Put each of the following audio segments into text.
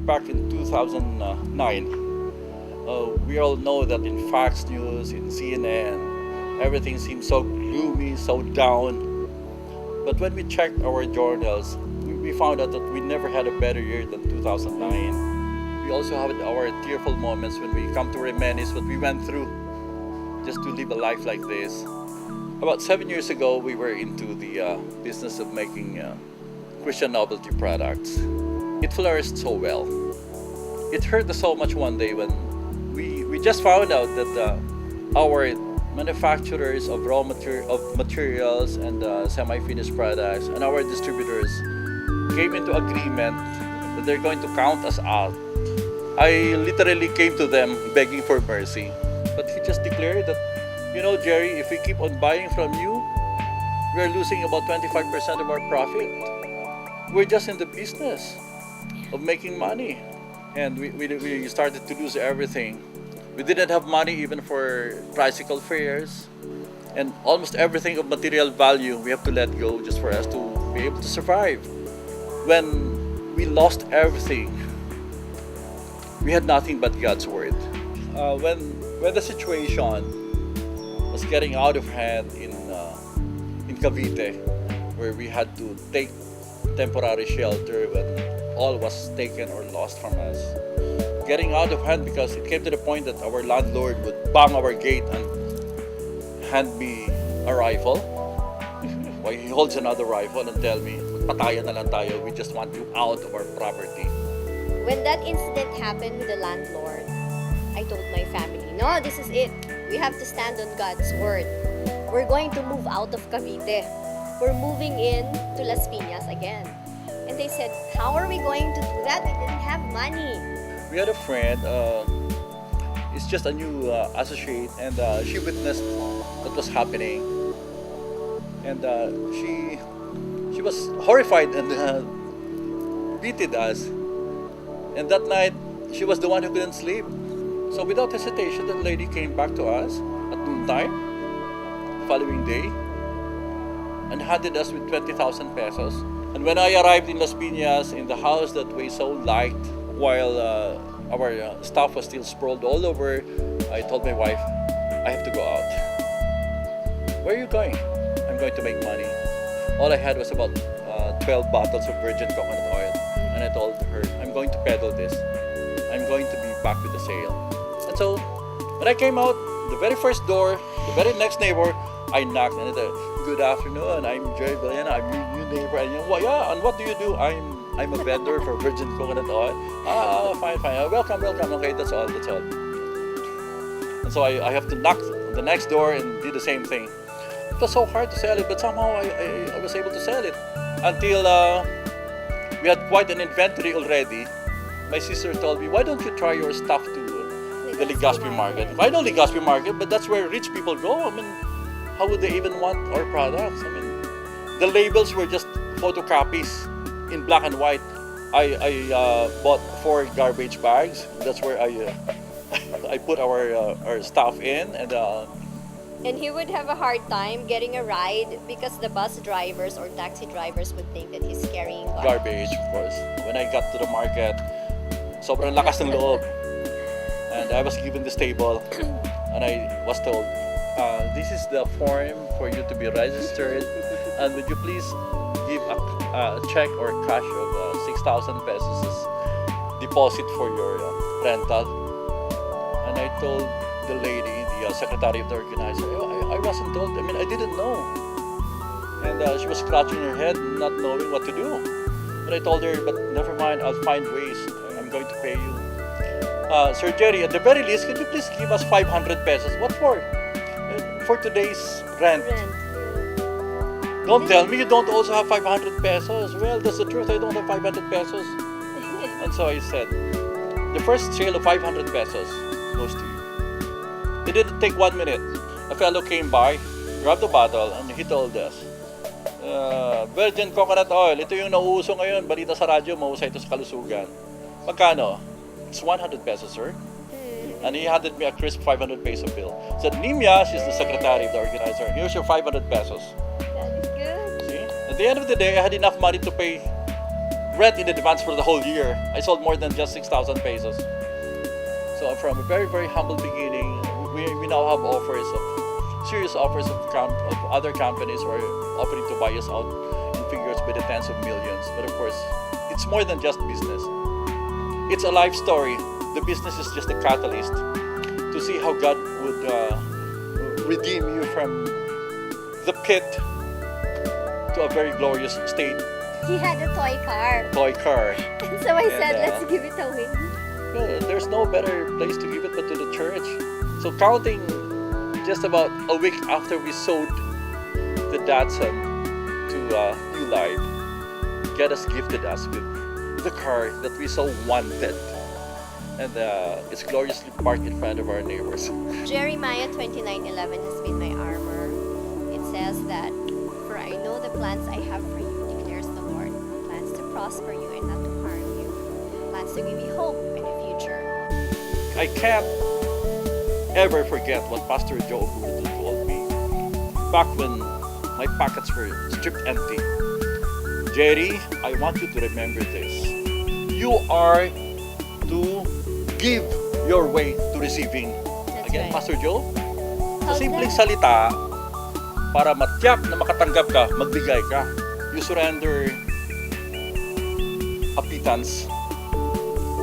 back in 2009, we all know that in Fox News, in CNN, everything seems so gloomy, so down. But when we checked our journals, we found out that we never had a better year than 2009. We also had our tearful moments when we come to reminisce what we went through just to live a life like this. About 7 years ago, we were into the business of making Christian novelty products. It flourished so well. It hurt us so much one day when we just found out that our manufacturers of materials and semi-finished products and our distributors came into agreement that they're going to count us out. I literally came to them begging for mercy. But he just declared that, you know, Gerry, if we keep on buying from you, we're losing about 25% of our profit. We're just in the business of making money. And we started to lose everything. We didn't have money even for tricycle fares. And almost everything of material value we have to let go just for us to be able to survive. When we lost everything, we had nothing but God's word. When the situation was getting out of hand in Cavite, where we had to take temporary shelter when all was taken or lost from us, getting out of hand because it came to the point that our landlord would bang our gate and hand me a rifle. While he holds another rifle and tell me, "Patayan na lang tayo. We just want you out of our property." When that incident happened with the landlord, I told my family, no, this is it. We have to stand on God's word. We're going to move out of Cavite. We're moving in to Las Piñas again. And they said, how are we going to do that? We didn't have money. We had a friend, it's just a new associate, and she witnessed what was happening. And she was horrified and pitied us. And that night, she was the one who couldn't sleep. So without hesitation, that lady came back to us at noontime, the following day, and handed us with 20,000 pesos. And when I arrived in Las Piñas, in the house that we so liked, while our stuff was still sprawled all over, I told my wife, I have to go out. Where are you going? I'm going to make money. All I had was about 12 bottles of virgin coconut oil. And I told her, I'm going to peddle this. I'm going to be back with the sale. And so, when I came out, the very first door, the very next neighbor, I knocked and I said, "Good afternoon, I'm Gerry, I'm your new neighbor." And you know, yeah, and what do you do? I'm a vendor for virgin coconut oil. Fine. Welcome. Okay, that's all. And so I have to knock the next door and do the same thing. It was so hard to sell it, but somehow I was able to sell it. Until we had quite an inventory already. My sister told me, why don't you try your stuff to the Legazpi market? I know Legazpi market, but that's where rich people go. I mean, how would they even want our products? I mean, the labels were just photocopies in black and white. I bought 4 garbage bags. That's where I put our stuff in, And he would have a hard time getting a ride because the bus drivers or taxi drivers would think that he's carrying garbage, of course. When I got to the market, sobrang lakas ng loob. And I was given this table and I was told, this is the form for you to be registered, and would you please give a check or cash of 6,000 pesos as deposit for your rental. And I told the lady, the secretary of the organizer, I wasn't told. I mean, I didn't know. And she was scratching her head, not knowing what to do. But I told her, but never mind, I'll find ways. I'm going to pay you. Sir Gerry, at the very least, could you please give us 500 pesos? What for? For today's rent. Don't tell me you don't also have 500 pesos. Well, that's the truth. I don't have 500 pesos. And so I said, the first sale of 500 pesos goes to you. It didn't take 1 minute. A fellow came by, grabbed the bottle, and he told us, virgin coconut oil, ito yung nauuso ngayon, balita sa radyo, mahusay ito sa kalusugan. Magkano? It's 100 pesos, sir. And he handed me a crisp 500 peso bill. Said, Nimya, she's the secretary of the organizer. Here's your 500 pesos. That is good. See? At the end of the day, I had enough money to pay rent in advance for the whole year. I sold more than just 6,000 pesos. So from a very, very humble beginning, we now have offers of serious offers of other companies who are offering to buy us out in figures by the tens of millions. But of course, it's more than just business. It's a life story. The business is just a catalyst to see how God would redeem you from the pit to a very glorious state. He had a toy car. Toy car. And so I said, And, let's give it away. Well, there's no better place to give it but to the church. So counting just about a week after we sold the Datsun to New Life, God has gifted us with the car that we so wanted. And it's gloriously parked in front of our neighbors. Jeremiah 29:11 has been my armor. It says that, for I know the plans I have for you, declares the Lord. Plans to prosper you and not to harm you. Plans to give you hope and a future. I can't ever forget what Pastor Joe Bruto told me back when my pockets were stripped empty. Gerry, I want you to remember this. You are to give your way to receiving. That's Again, right. Pastor Joe, sa How's simpleng that? salita, para matiyak na makatanggap ka, magbigay ka. You surrender a pittance,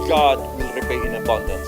God will repay in abundance.